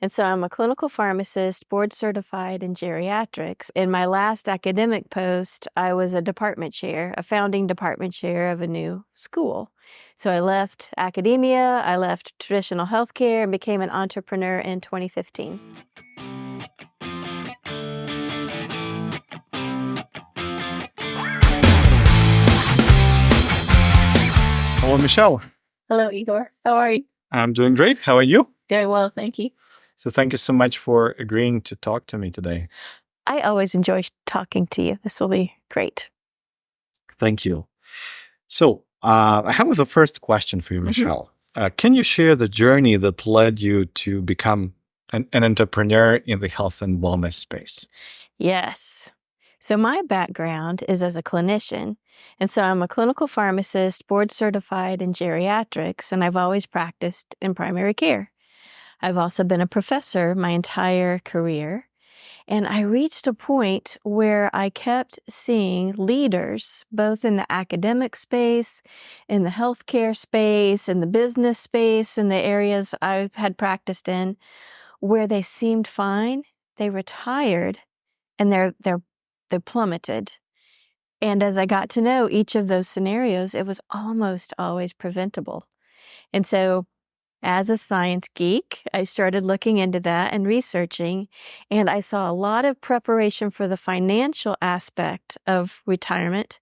And so I'm a clinical pharmacist, board certified in geriatrics. In my last academic post, I was a department chair, a founding department chair of a new school. So I left academia, I left traditional healthcare, and became an entrepreneur in 2015. Hello, Michelle. Hello, Igor. How are you? I'm doing great. How are you? Doing well, thank you. So thank you so much for agreeing to talk to me today. I always enjoy talking to you. This will be great. Thank you. So I have the first question for you, Michelle. Can you share the journey that led you to become an entrepreneur in the health and wellness space? Yes. So my background is as a clinician, and so I'm a clinical pharmacist, board certified in geriatrics, and I've always practiced in primary care. I've also been a professor my entire career, and I reached a point where I kept seeing leaders, both in the academic space, in the healthcare space, in the business space, in the areas I had practiced in, where they seemed fine, they retired, and they plummeted. And as I got to know each of those scenarios, it was almost always preventable. And so as a science geek, I started looking into that and researching, and I saw a lot of preparation for the financial aspect of retirement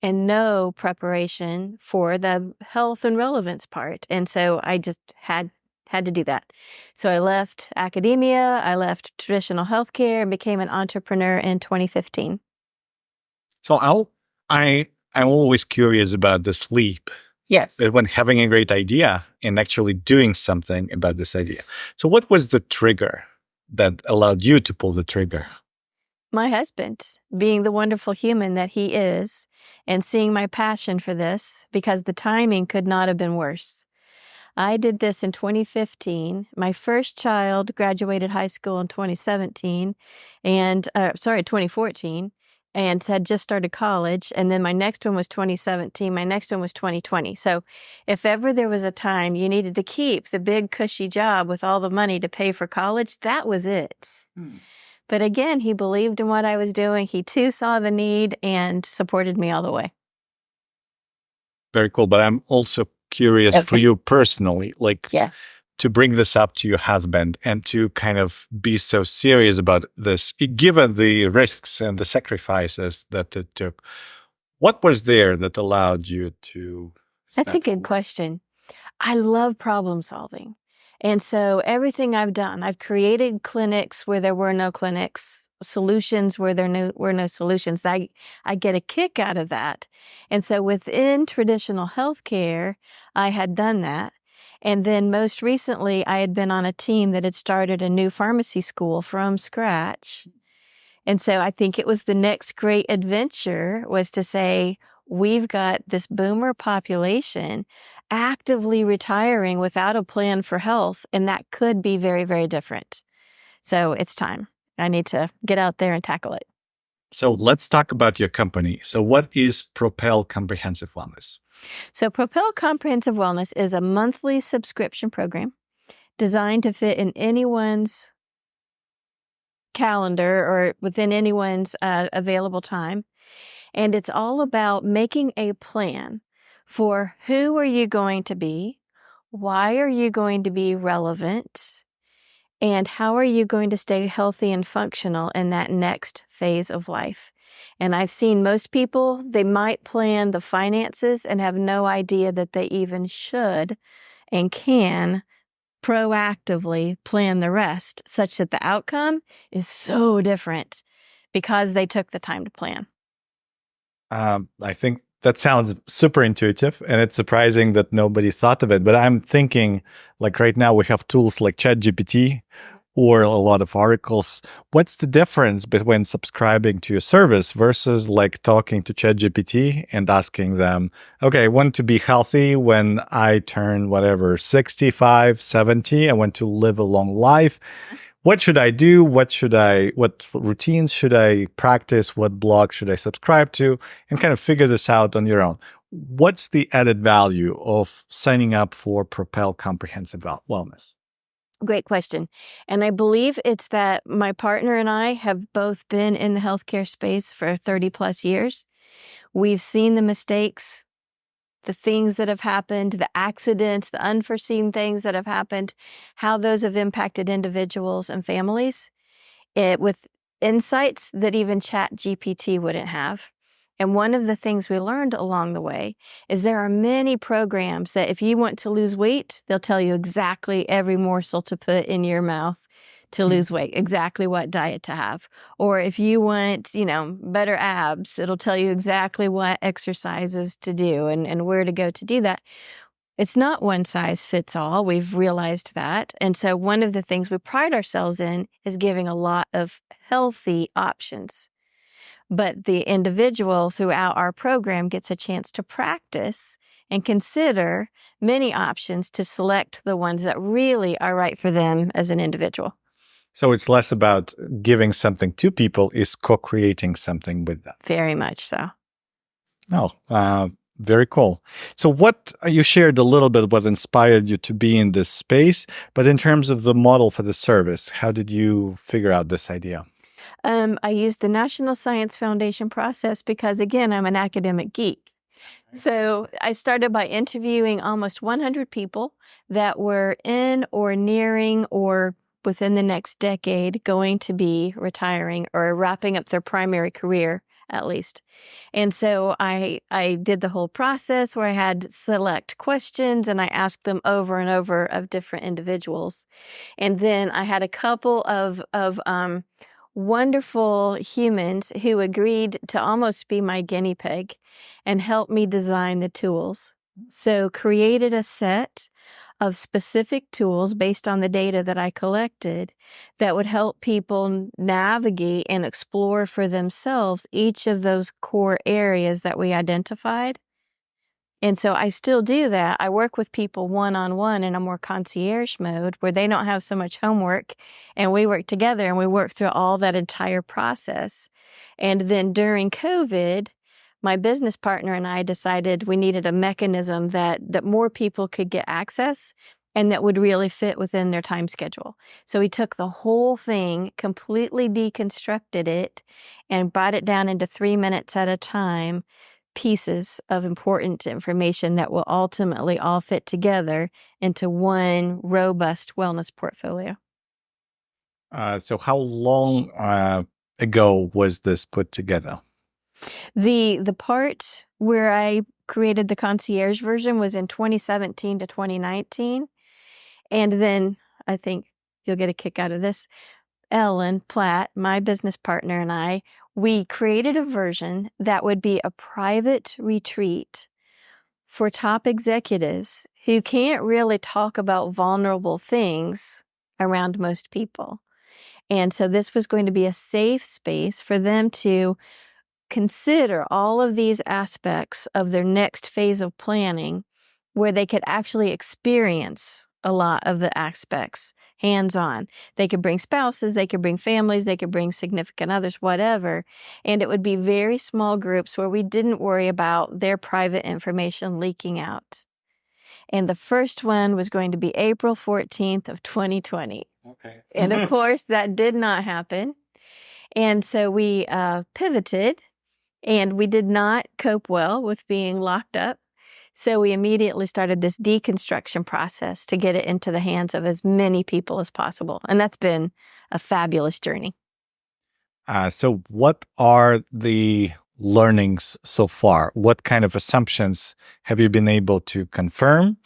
and no preparation for the health and relevance part. And so I just had to do that. So I left academia, I left traditional healthcare, and became an entrepreneur in 2015. So I'm always curious about this leap. Yes. When having a great idea and actually doing something about this idea. So what was the trigger that allowed you to pull the trigger? My husband, being the wonderful human that he is, and seeing my passion for this, because the timing could not have been worse. I did this in 2015. My first child graduated high school in 2014, and had just started college. And then my next one was 2017. My next one was 2020. So if ever there was a time you needed to keep the big cushy job with all the money to pay for college, that was it. But again, he believed in what I was doing. He too saw the need and supported me all the way. Very cool. But I'm also curious for you personally, yes, to bring this up to your husband and to kind of be so serious about this, given the risks and the sacrifices that it took. What was there that allowed you to? That's a good question. I love problem solving. And so everything I've done, I've created clinics where there were no clinics, solutions where there were no solutions. I get a kick out of that. And so within traditional healthcare, I had done that. And then most recently, I had been on a team that had started a new pharmacy school from scratch. And so I think it was the next great adventure was to say, we've got this boomer population actively retiring without a plan for health, and that could be very, very different. So it's time. I need to get out there and tackle it. So let's talk about your company. So what is Propel Comprehensive Wellness? So Propel Comprehensive Wellness is a monthly subscription program designed to fit in anyone's calendar or within anyone's available time. And it's all about making a plan for who are you going to be, why are you going to be relevant, and how are you going to stay healthy and functional in that next phase of life. And I've seen most people, they might plan the finances and have no idea that they even should and can proactively plan the rest, such that the outcome is so different because they took the time to plan. I think that sounds super intuitive, and it's surprising that nobody thought of it. But I'm thinking, like right now, we have tools like ChatGPT or a lot of articles. What's the difference between subscribing to a service versus like talking to ChatGPT and asking them, okay, I want to be healthy when I turn whatever, 65, 70, I want to live a long life. What should I do? What routines should I practice? What blog should I subscribe to? And kind of figure this out on your own. What's the added value of signing up for Propel Comprehensive Wellness? Great question. And I believe it's that my partner and I have both been in the healthcare space for 30 plus years. We've seen the mistakes, the things that have happened, the accidents, the unforeseen things that have happened, how those have impacted individuals and families, with insights that even ChatGPT wouldn't have. And one of the things we learned along the way is there are many programs that if you want to lose weight, they'll tell you exactly every morsel to put in your mouth to lose weight, exactly what diet to have. Or if you want, better abs, it'll tell you exactly what exercises to do and where to go to do that. It's not one size fits all. We've realized that. And so one of the things we pride ourselves in is giving a lot of healthy options. But the individual throughout our program gets a chance to practice and consider many options to select the ones that really are right for them as an individual. So it's less about giving something to people, is co-creating something with them. Very much so. Oh, very cool. So you shared a little bit what inspired you to be in this space, but in terms of the model for the service, how did you figure out this idea? I used the National Science Foundation process because, again, I'm an academic geek. So I started by interviewing almost 100 people that were in or nearing or within the next decade going to be retiring or wrapping up their primary career, at least. And so I did the whole process where I had select questions and I asked them over and over of different individuals. And then I had a couple of wonderful humans who agreed to almost be my guinea pig and help me design the tools. So created a set of specific tools based on the data that I collected that would help people navigate and explore for themselves each of those core areas that we identified. And so I still do that. I work with people one-on-one in a more concierge mode where they don't have so much homework and we work together and we work through all that entire process. And then during COVID, my business partner and I decided we needed a mechanism that more people could get access and that would really fit within their time schedule. So we took the whole thing, completely deconstructed it, and brought it down into 3 minutes at a time, pieces of important information that will ultimately all fit together into one robust wellness portfolio. So how long ago was this put together? The part where I created the concierge version was in 2017 to 2019. And then I think you'll get a kick out of this. Ellen Platt, my business partner, and I, we created a version that would be a private retreat for top executives who can't really talk about vulnerable things around most people. And so this was going to be a safe space for them to consider all of these aspects of their next phase of planning where they could actually experience a lot of the aspects hands-on. They could bring spouses, they could bring families, they could bring significant others, whatever. And it would be very small groups where we didn't worry about their private information leaking out. And the first one was going to be April 14th of 2020. Okay. And of course, that did not happen. And so we pivoted, and we did not cope well with being locked up. So we immediately started this deconstruction process to get it into the hands of as many people as possible. And that's been a fabulous journey. So what are the learnings so far? What kind of assumptions have you been able to confirm?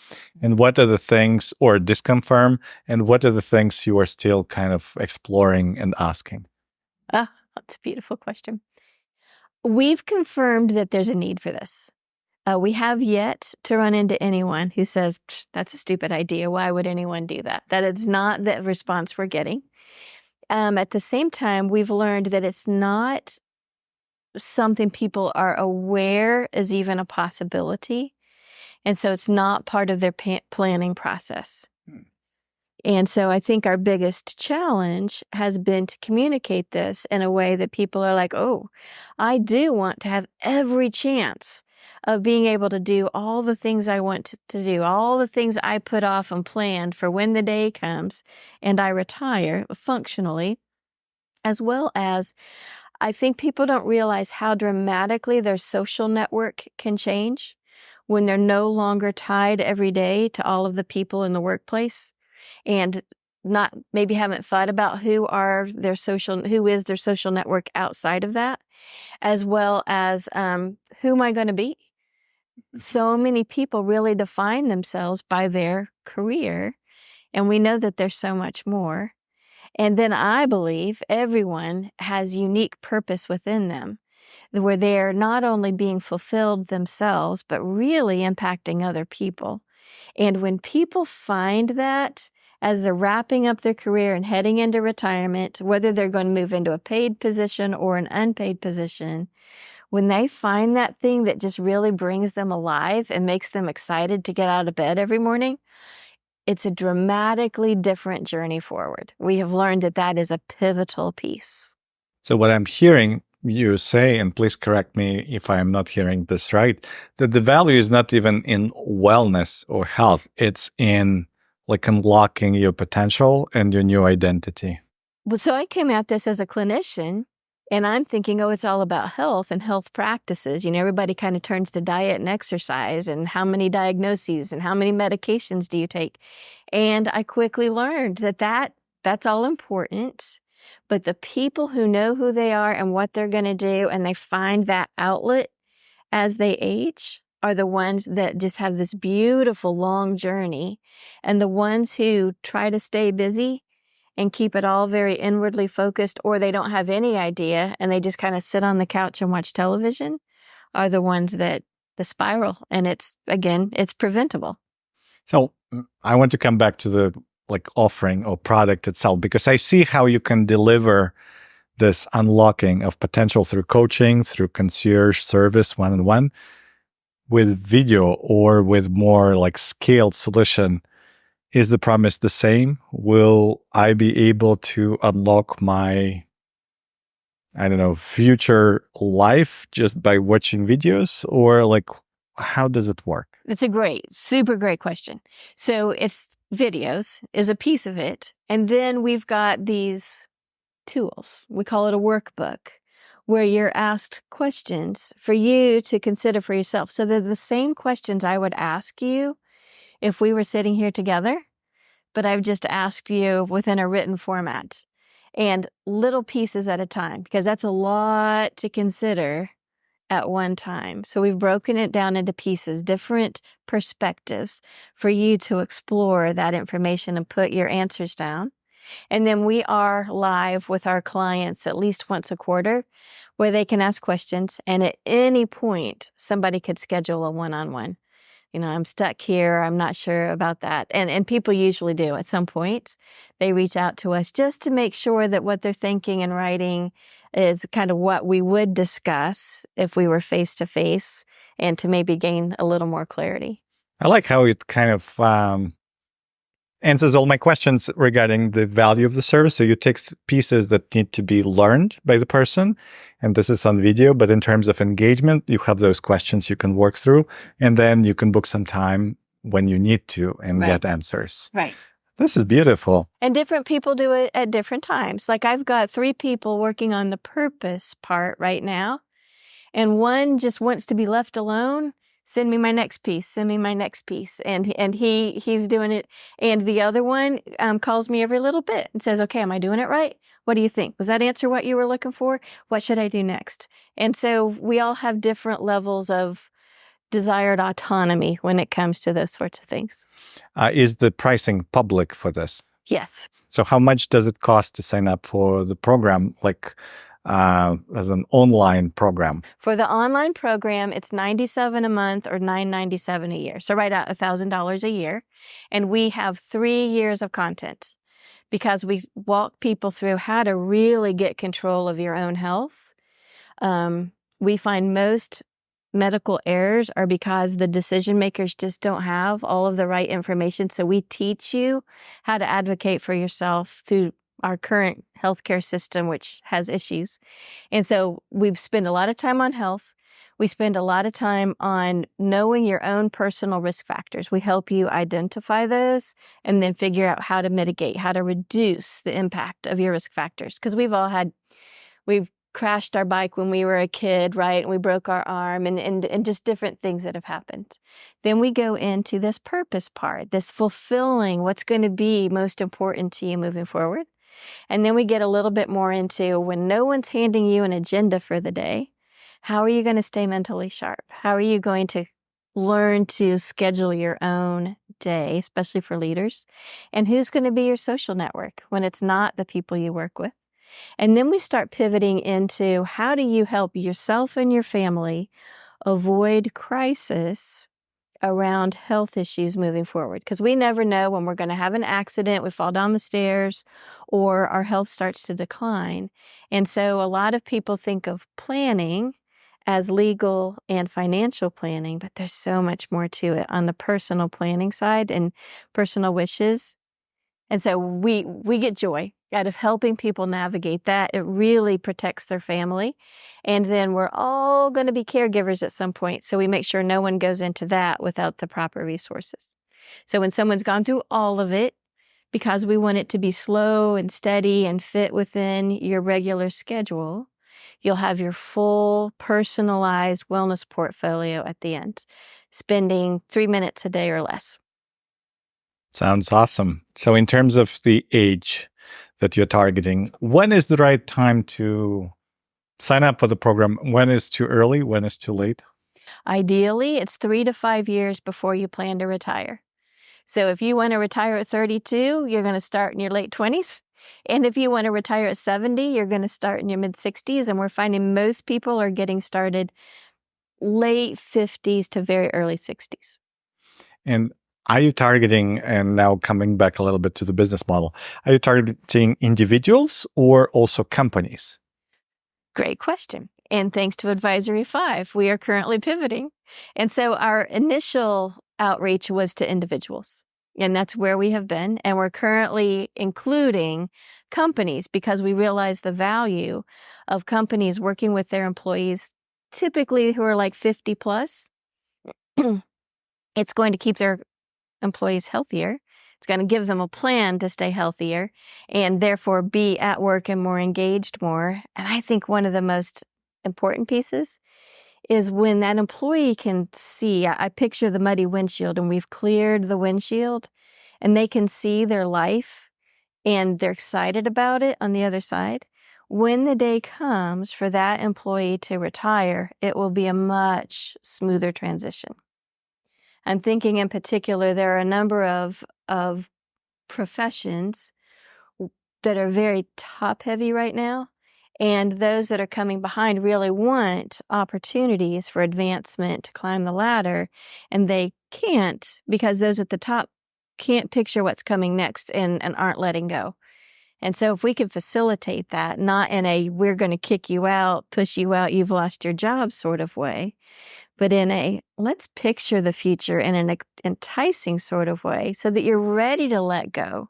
And what are the things, or disconfirm? And what are the things you are still kind of exploring and asking? Ah, that's a beautiful question. We've confirmed that there's a need for this. We have yet to run into anyone who says, that's a stupid idea. Why would anyone do that? That is not the response we're getting. At the same time, we've learned that it's not something people are aware is even a possibility. And so it's not part of their planning process. And so I think our biggest challenge has been to communicate this in a way that people are like, oh, I do want to have every chance of being able to do all the things I want to do, all the things I put off and planned for when the day comes and I retire functionally, as well as I think people don't realize how dramatically their social network can change when they're no longer tied every day to all of the people in the workplace and not maybe haven't thought about who is their social network outside of that, as well as who am I going to be? So many people really define themselves by their career, and we know that there's so much more. And then I believe everyone has unique purpose within them, where they're not only being fulfilled themselves, but really impacting other people. And when people find that as they're wrapping up their career and heading into retirement, whether they're going to move into a paid position or an unpaid position, when they find that thing that just really brings them alive and makes them excited to get out of bed every morning, it's a dramatically different journey forward. We have learned that that is a pivotal piece. So what I'm hearing you say, and please correct me if I'm not hearing this right, that the value is not even in wellness or health. It's in like unlocking your potential and your new identity. Well, so I came at this as a clinician, and I'm thinking, oh, it's all about health and health practices. You know, everybody kind of turns to diet and exercise and how many diagnoses and how many medications do you take? And I quickly learned that that's all important. But the people who know who they are and what they're going to do, and they find that outlet as they age, are the ones that just have this beautiful long journey. And the ones who try to stay busy and keep it all very inwardly focused, or they don't have any idea and they just kind of sit on the couch and watch television, are the ones that the spiral. And it's preventable. So I want to come back to the like offering or product itself, because I see how you can deliver this unlocking of potential through coaching, through concierge service, one-on-one, with video or with more like scaled solution. Is the promise the same? Will I be able to unlock my, I don't know, future life just by watching videos? Or like, how does it work? It's a super great question. So it's videos is a piece of it. And then we've got these tools. We call it a workbook, where you're asked questions for you to consider for yourself. So they're the same questions I would ask you if we were sitting here together, but I've just asked you within a written format and little pieces at a time, because that's a lot to consider at one time. So we've broken it down into pieces, different perspectives for you to explore that information and put your answers down. And then we are live with our clients at least once a quarter, where they can ask questions. And at any point, somebody could schedule a one-on-one. You know, I'm stuck here. I'm not sure about that. And people usually do at some point. They reach out to us just to make sure that what they're thinking and writing is kind of what we would discuss if we were face to face, and to maybe gain a little more clarity. I like how it kind of answers all my questions regarding the value of the service. So you take pieces that need to be learned by the person, and this is on video, but in terms of engagement, you have those questions you can work through, and then you can book some time when you need to and get answers. Right. This is beautiful. And different people do it at different times. Like I've got 3 people working on the purpose part right now, and one just wants to be left alone. Send me my next piece. Send me my next piece. And he's doing it. And the other one calls me every little bit and says, okay, am I doing it right? What do you think? Was that answer what you were looking for? What should I do next? And so we all have different levels of desired autonomy when it comes to those sorts of things. Is the pricing public for this? Yes. So how much does it cost to sign up for the program, like as an online program? For the online program, it's $97 a month or $997 a year. So right out $1,000 a year. And we have 3 years of content, because we walk people through how to really get control of your own health. We find most medical errors are because the decision makers just don't have all of the right information. So we teach you how to advocate for yourself through our current healthcare system, which has issues. And so we've spent a lot of time on health. We spend a lot of time on knowing your own personal risk factors. We help you identify those and then figure out how to mitigate, how to reduce the impact of your risk factors. Because we've crashed our bike when we were a kid, right? And we broke our arm and just different things that have happened. Then we go into this purpose part, this fulfilling what's going to be most important to you moving forward. And then we get a little bit more into when no one's handing you an agenda for the day, how are you going to stay mentally sharp? How are you going to learn to schedule your own day, especially for leaders? And who's going to be your social network when it's not the people you work with? And then we start pivoting into how do you help yourself and your family avoid crisis around health issues moving forward? Because we never know when we're going to have an accident, we fall down the stairs, or our health starts to decline. And so a lot of people think of planning as legal and financial planning, but there's so much more to it on the personal planning side and personal wishes. And so we get joy out of helping people navigate that. It really protects their family. And then we're all going to be caregivers at some point. So we make sure no one goes into that without the proper resources. So when someone's gone through all of it, because we want it to be slow and steady and fit within your regular schedule, you'll have your full personalized wellness portfolio at the end, spending 3 minutes a day or less. Sounds awesome. So in terms of the age that you're targeting, when is the right time to sign up for the program? When is too early? When is too late? Ideally, it's 3 to 5 years before you plan to retire. So if you want to retire at 32, you're going to start in your late 20s. And if you want to retire at 70, you're going to start in your mid 60s. And we're finding most people are getting started late 50s to very early 60s. And are you targeting, and now coming back a little bit to the business model, are you targeting individuals or also companies? Great question. And thanks to Advisory 5, we are currently pivoting. And so our initial outreach was to individuals. And that's where we have been. And we're currently including companies because we realize the value of companies working with their employees, typically who are like 50 plus. It's going to keep their employees healthier. It's going to give them a plan to stay healthier and therefore be at work and more engaged more. And I think one of the most important pieces is when that employee can see, I picture the muddy windshield and we've cleared the windshield and they can see their life and they're excited about it on the other side. When the day comes for that employee to retire, it will be a much smoother transition. I'm thinking in particular, there are a number of professions that are very top heavy right now. And those that are coming behind really want opportunities for advancement to climb the ladder. And they can't because those at the top can't picture what's coming next and aren't letting go. And so if we could facilitate that, not in a we're going to kick you out, push you out, you've lost your job sort of way, but in a let's picture the future in an enticing sort of way so that you're ready to let go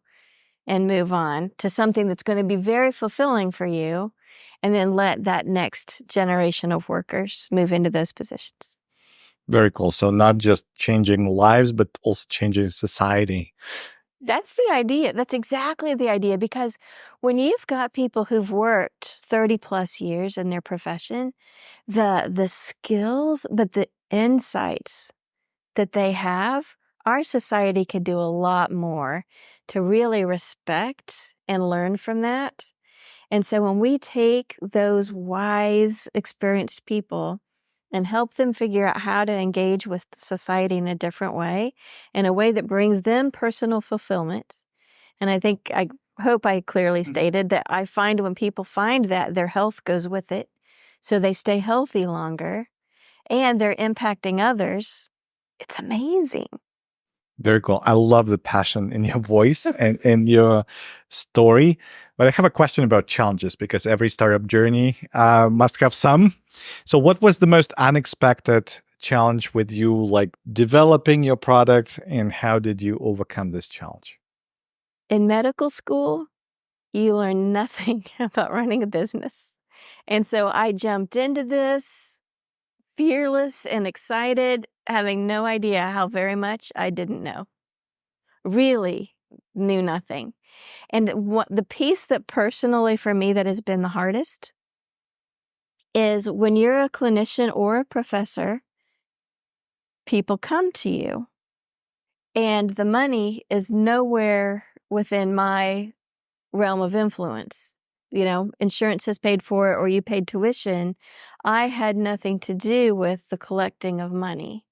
and move on to something that's going to be very fulfilling for you, and then let that next generation of workers move into those positions. Very cool. So not just changing lives, but also changing society. That's the idea. That's exactly the idea. Because when you've got people who've worked 30 plus years in their profession, the skills, but the insights that they have, our society could do a lot more to really respect and learn from that. And so when we take those wise, experienced people and help them figure out how to engage with society in a different way, in a way that brings them personal fulfillment. And I hope I clearly stated that I find when people find that, their health goes with it. So they stay healthy longer and they're impacting others. It's amazing. Very cool. I love the passion in your voice and in your story. But I have a question about challenges because every startup journey must have some. So what was the most unexpected challenge with you, like developing your product, and how did you overcome this challenge? In medical school, you learn nothing about running a business. And so I jumped into this fearless and excited, having no idea how very much I didn't know. Really knew nothing. And the piece that personally for me that has been the hardest is when you're a clinician or a professor, people come to you and the money is nowhere within my realm of influence. You know, insurance has paid for it or you paid tuition. I had nothing to do with the collecting of money.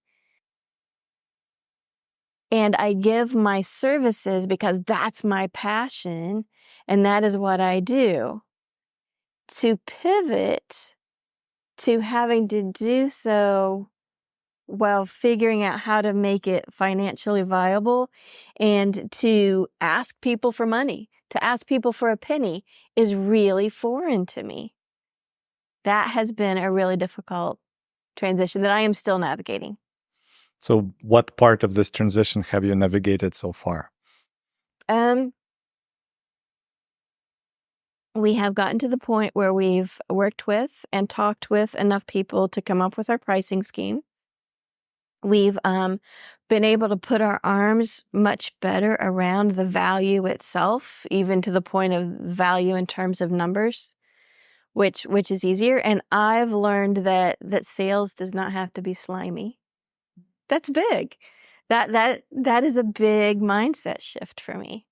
And I give my services because that's my passion and that is what I do. To pivot to having to do so while figuring out how to make it financially viable and to ask people for money, to ask people for a penny is really foreign to me. That has been a really difficult transition that I am still navigating. So what part of this transition have you navigated so far? We have gotten to the point where we've worked with and talked with enough people to come up with our pricing scheme. We've been able to put our arms much better around the value itself, even to the point of value in terms of numbers, which is easier. And I've learned that sales does not have to be slimy. That's big. That is a big mindset shift for me.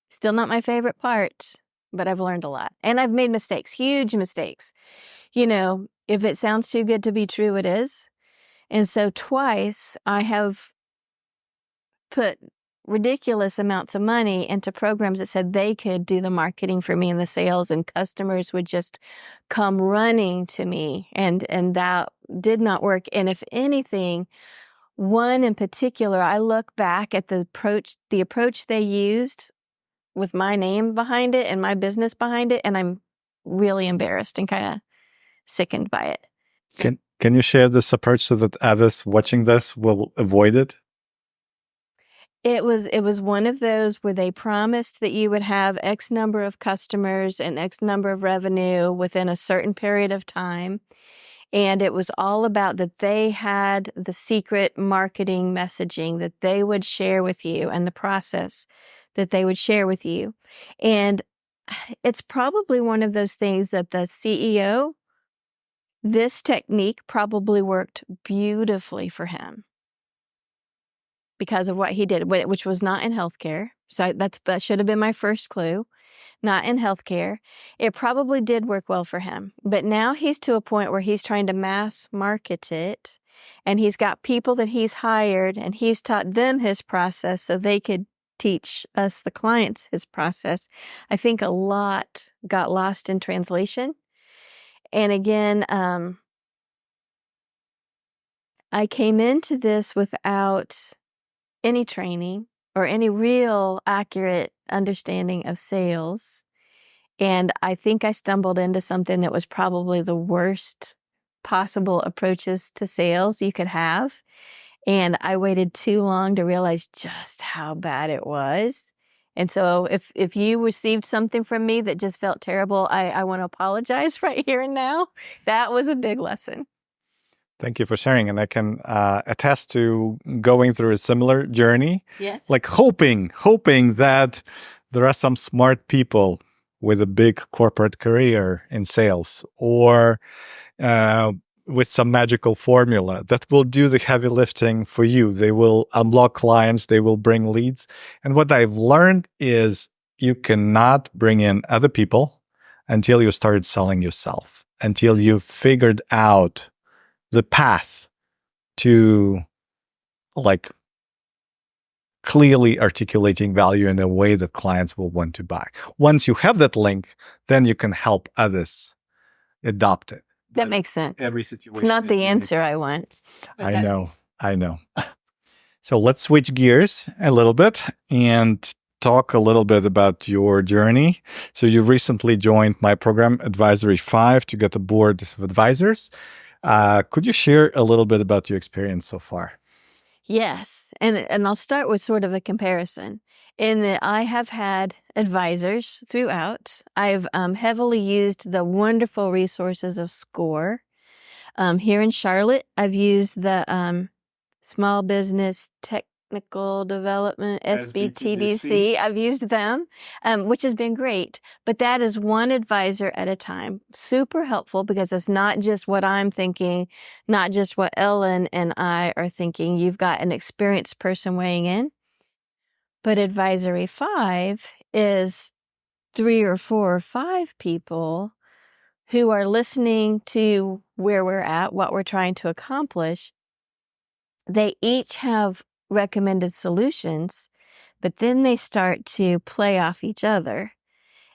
Still not my favorite part, but I've learned a lot. And I've made mistakes, huge mistakes. You know, if it sounds too good to be true, it is. And so twice I have put ridiculous amounts of money into programs that said they could do the marketing for me and the sales, and customers would just come running to me. And that did not work. And if anything, one in particular, I look back at the approach they used with my name behind it and my business behind it, and I'm really embarrassed and kind of sickened by it. So, Can you share this approach so that others watching this will avoid it? It was one of those where they promised that you would have X number of customers and X number of revenue within a certain period of time. And it was all about that they had the secret marketing messaging that they would share with you and the process that they would share with you. And it's probably one of those things that the CEO, this technique probably worked beautifully for him because of what he did, which was not in healthcare. So that should have been my first clue. Not in healthcare. It probably did work well for him. But now he's to a point where he's trying to mass market it. And he's got people that he's hired and he's taught them his process so they could teach us, the clients, his process. I think a lot got lost in translation. And again, I came into this without any training or any real accurate understanding of sales. And I think I stumbled into something that was probably the worst possible approaches to sales you could have. And I waited too long to realize just how bad it was. And so if you received something from me that just felt terrible, I want to apologize right here and now. That was a big lesson. Thank you for sharing. And I can attest to going through a similar journey. Yes. Like hoping that there are some smart people with a big corporate career in sales or with some magical formula that will do the heavy lifting for you. They will unlock clients. They will bring leads. And what I've learned is you cannot bring in other people until you started selling yourself, until you've figured out the path to like clearly articulating value in a way that clients will want to buy. Once you have that link, then you can help others adopt it. That makes sense. Every situation. It's not the answer I want. I know. So let's switch gears a little bit and talk a little bit about your journey. So you recently joined my program, Advisory 5, to get a board of advisors. Could you share a little bit about your experience so far? Yes. And I'll start with sort of a comparison in that I have had advisors throughout. I've heavily used the wonderful resources of SCORE. Here in Charlotte, I've used the Small Business Technical Development, SBTDC. I've used them, which has been great. But that is one advisor at a time. Super helpful because it's not just what I'm thinking, not just what Ellen and I are thinking. You've got an experienced person weighing in. But Advisory 5 is 3 or 4 or 5 people who are listening to where we're at, what we're trying to accomplish. They each have recommended solutions, but then they start to play off each other.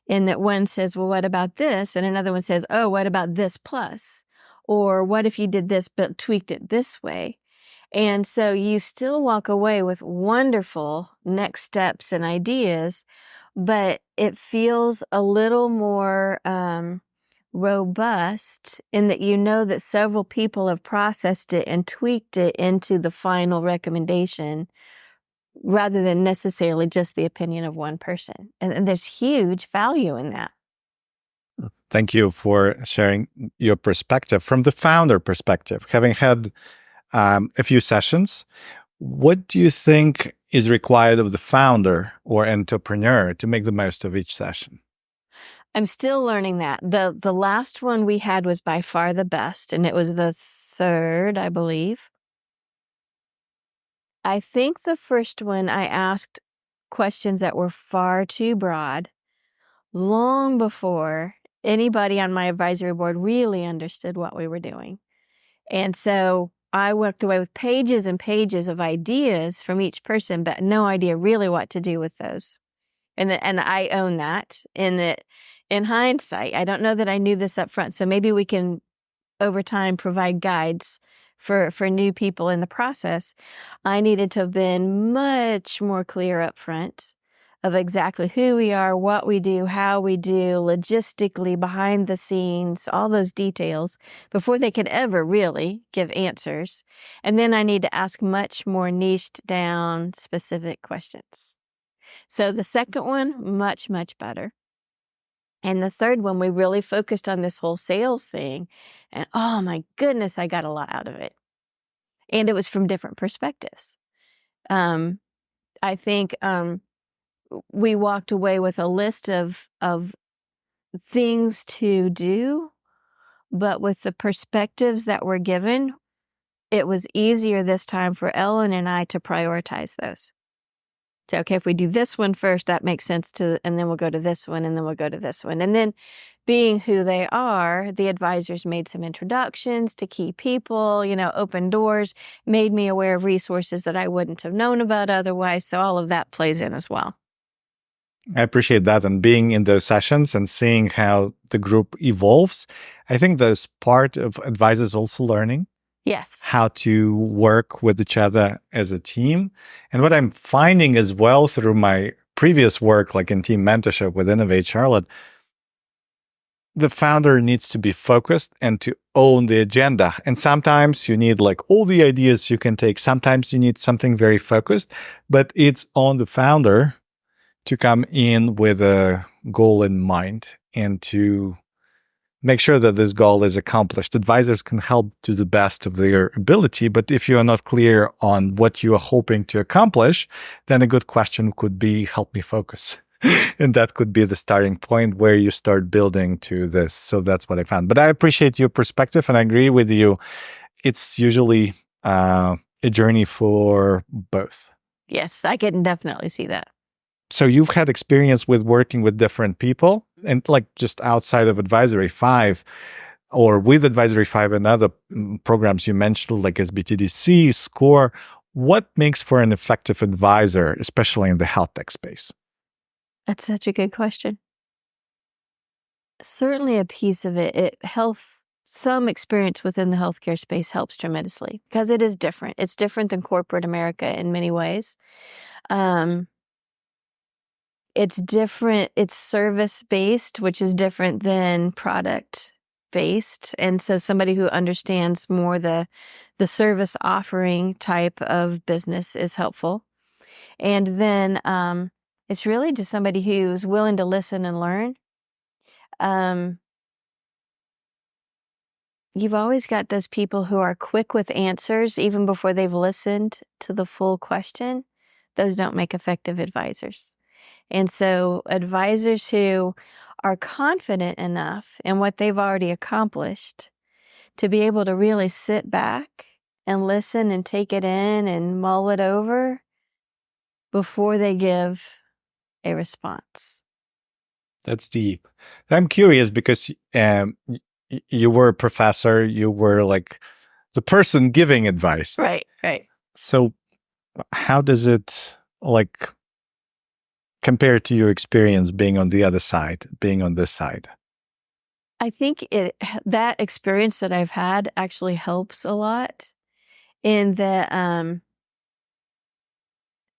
In that one says, well, what about this? And another one says, oh, what about this plus? Or what if you did this but tweaked it this way? And so you still walk away with wonderful next steps and ideas, but it feels a little more robust in that you know that several people have processed it and tweaked it into the final recommendation rather than necessarily just the opinion of one person. And there's huge value in that. Thank you for sharing your perspective. From the founder perspective, having had a few sessions, what do you think is required of the founder or entrepreneur to make the most of each session? I'm still learning that. The last one we had was by far the best, and it was the third, I believe. I think the first one I asked questions that were far too broad long before anybody on my advisory board really understood what we were doing. And so I walked away with pages and pages of ideas from each person, but no idea really what to do with those. And I own that in hindsight. I don't know that I knew this up front. So maybe we can, over time, provide guides for new people in the process. I needed to have been much more clear up front of exactly who we are, what we do, how we do, logistically, behind the scenes, all those details before they could ever really give answers. And then I need to ask much more niched down specific questions. So the second one, much, much better. And the third one, we really focused on this whole sales thing. And oh my goodness, I got a lot out of it. And it was from different perspectives. I think we walked away with a list of things to do, but with the perspectives that were given, it was easier this time for Ellen and I to prioritize those. So, okay, if we do this one first, that makes sense and then we'll go to this one, and then we'll go to this one. And then being who they are, the advisors made some introductions to key people, open doors, made me aware of resources that I wouldn't have known about otherwise. So all of that plays in as well. I appreciate that. And being in those sessions and seeing how the group evolves, I think there's part of advisors also learning. Yes. How to work with each other as a team. And what I'm finding as well through my previous work, like in team mentorship with Innovate Charlotte, the founder needs to be focused and to own the agenda. And sometimes you need like all the ideas you can take. Sometimes you need something very focused, but it's on the founder to come in with a goal in mind and to make sure that this goal is accomplished. Advisors can help to the best of their ability, but if you are not clear on what you are hoping to accomplish, then a good question could be, help me focus. And that could be the starting point where you start building to this. So that's what I found. But I appreciate your perspective and I agree with you. It's usually a journey for both. Yes, I can definitely see that. So you've had experience with working with different people and like just outside of Advisory 5 or with Advisory 5 and other programs you mentioned like SBTDC, SCORE. What makes for an effective advisor, especially in the health tech space? That's such a good question. Certainly a piece of some experience within the healthcare space helps tremendously because it is different. It's different than corporate America in many ways. It's different. It's service-based, which is different than product-based. And so somebody who understands more the service offering type of business is helpful. And then it's really just somebody who's willing to listen and learn. you've always got those people who are quick with answers even before they've listened to the full question. Those don't make effective advisors. And so advisors who are confident enough in what they've already accomplished to be able to really sit back and listen and take it in and mull it over before they give a response. That's deep. I'm curious because you were a professor, you were like the person giving advice. Right, right. So how does it like compare to your experience being on the other side, being on this side? I think that experience that I've had actually helps a lot in that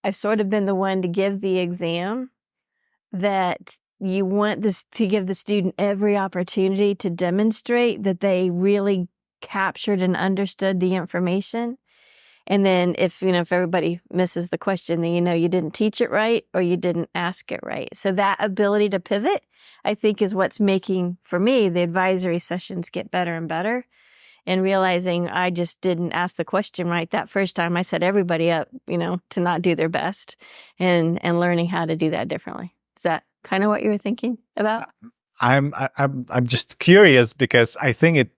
I've sort of been the one to give the exam, that you want this to give the student every opportunity to demonstrate that they really captured and understood the information. And then if everybody misses the question, then you didn't teach it right or you didn't ask it right. So that ability to pivot, I think, is what's making, for me, the advisory sessions get better and better. And realizing I just didn't ask the question right that first time. I set everybody up, to not do their best, and learning how to do that differently. Is that kind of what you were thinking about? I'm just curious because I think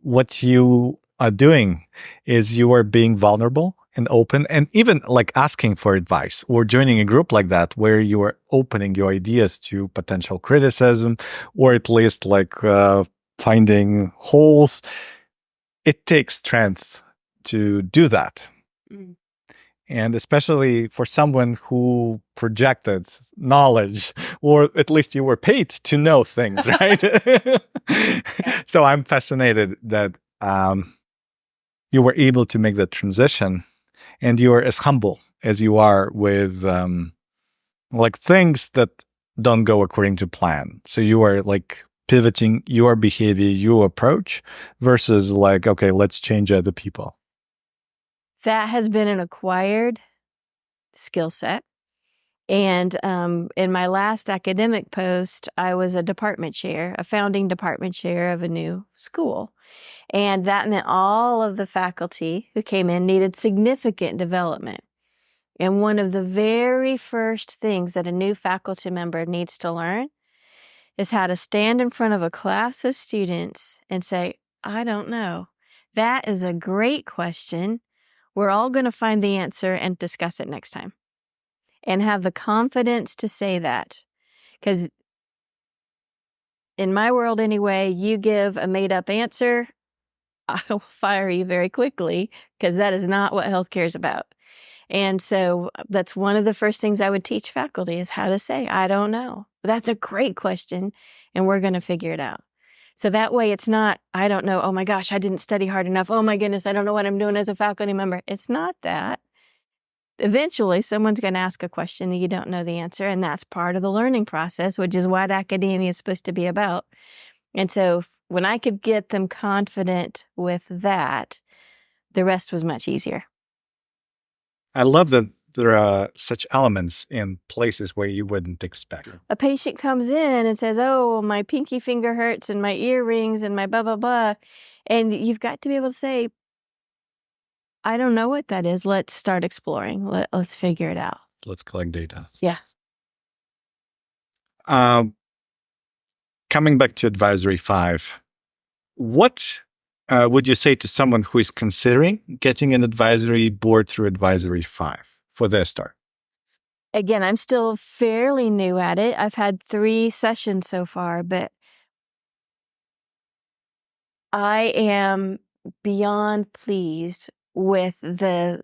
what you are doing is you are being vulnerable and open, and even like asking for advice or joining a group like that where you are opening your ideas to potential criticism, or at least like finding holes. It takes strength to do that. Mm. And especially for someone who projected knowledge, or at least you were paid to know things, right? So I'm fascinated that you were able to make that transition, and you are as humble as you are with like things that don't go according to plan. So you are like pivoting your behavior, your approach, versus like, okay, let's change other people. That has been an acquired skill set. And in my last academic post, I was a department chair, a founding department chair of a new school. And that meant all of the faculty who came in needed significant development. And one of the very first things that a new faculty member needs to learn is how to stand in front of a class of students and say, I don't know. That is a great question. We're all going to find the answer and discuss it next time. And have the confidence to say that. Because in my world anyway, you give a made-up answer, I will fire you very quickly, because that is not what healthcare is about. And so that's one of the first things I would teach faculty is how to say, I don't know. That's a great question, and we're going to figure it out. So that way it's not, I don't know, oh my gosh, I didn't study hard enough. Oh my goodness, I don't know what I'm doing as a faculty member. It's not that. Eventually, someone's going to ask a question that you don't know the answer, and that's part of the learning process, which is what academia is supposed to be about. And so when I could get them confident with that, the rest was much easier. I love that there are such elements in places where you wouldn't expect. A patient comes in and says, oh, my pinky finger hurts and my earrings and my blah, blah, blah. And you've got to be able to say, I don't know what that is. Let's start exploring. Let's figure it out. Let's collect data. Yeah. Coming back to Advisory 5, what would you say to someone who is considering getting an advisory board through Advisory 5 for their start? Again, I'm still fairly new at it. I've had 3 sessions so far, but I am beyond pleased with the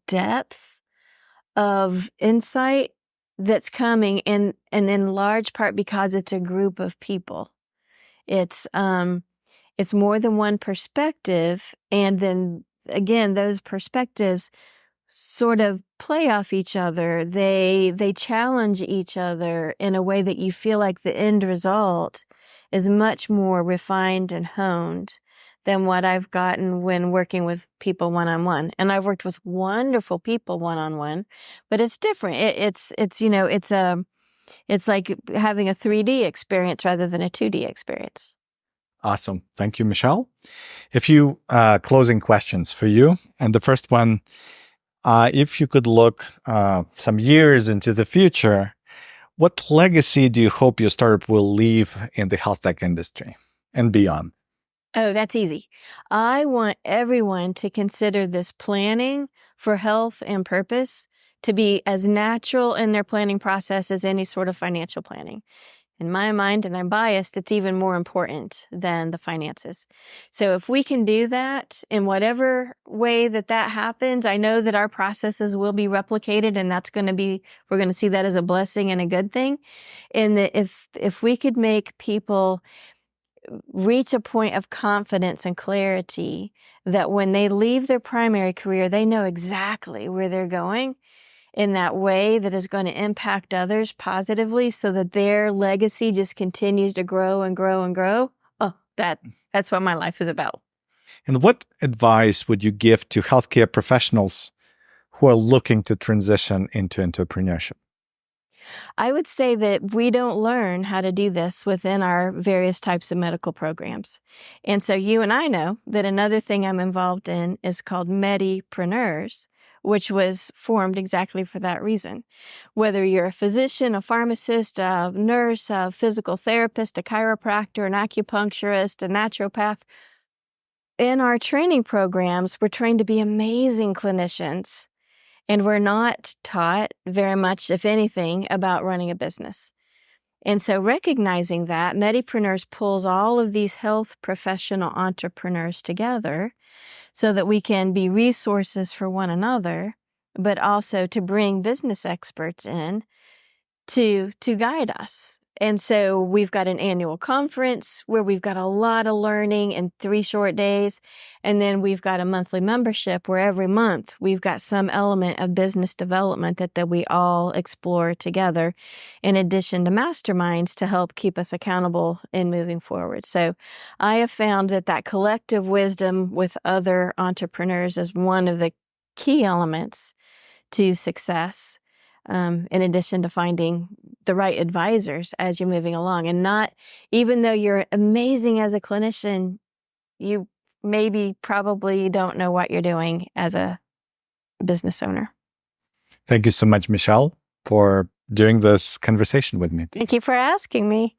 depth of insight that's coming, and in large part because it's a group of people. It's more than one perspective, and then again, those perspectives sort of play off each other. They challenge each other in a way that you feel like the end result is much more refined and honed than what I've gotten when working with people one-on-one. And I've worked with wonderful people one-on-one, but it's different. It's like having a 3D experience rather than a 2D experience. Awesome. Thank you, Michelle. A few closing questions for you. And the first one, if you could look some years into the future, what legacy do you hope your startup will leave in the health tech industry and beyond? Oh, that's easy. I want everyone to consider this planning for health and purpose to be as natural in their planning process as any sort of financial planning. In my mind, and I'm biased, it's even more important than the finances. So if we can do that in whatever way that happens, I know that our processes will be replicated, and we're going to see that as a blessing and a good thing. And that if we could make people reach a point of confidence and clarity that when they leave their primary career, they know exactly where they're going in that way that is going to impact others positively so that their legacy just continues to grow and grow and grow. Oh, that's what my life is about. And what advice would you give to healthcare professionals who are looking to transition into entrepreneurship? I would say that we don't learn how to do this within our various types of medical programs. And so you and I know that another thing I'm involved in is called Medipreneurs, which was formed exactly for that reason. Whether you're a physician, a pharmacist, a nurse, a physical therapist, a chiropractor, an acupuncturist, a naturopath, in our training programs, we're trained to be amazing clinicians. And we're not taught very much, if anything, about running a business. And so recognizing that, Medipreneurs pulls all of these health professional entrepreneurs together so that we can be resources for one another, but also to bring business experts in to guide us. And so we've got an annual conference where we've got a lot of learning in 3 short days. And then we've got a monthly membership where every month we've got some element of business development that we all explore together, in addition to masterminds to help keep us accountable in moving forward. So I have found that collective wisdom with other entrepreneurs is one of the key elements to success. In addition to finding the right advisors as you're moving along. And not, even though you're amazing as a clinician, you probably don't know what you're doing as a business owner. Thank you so much, Michelle, for doing this conversation with me. Thank you for asking me.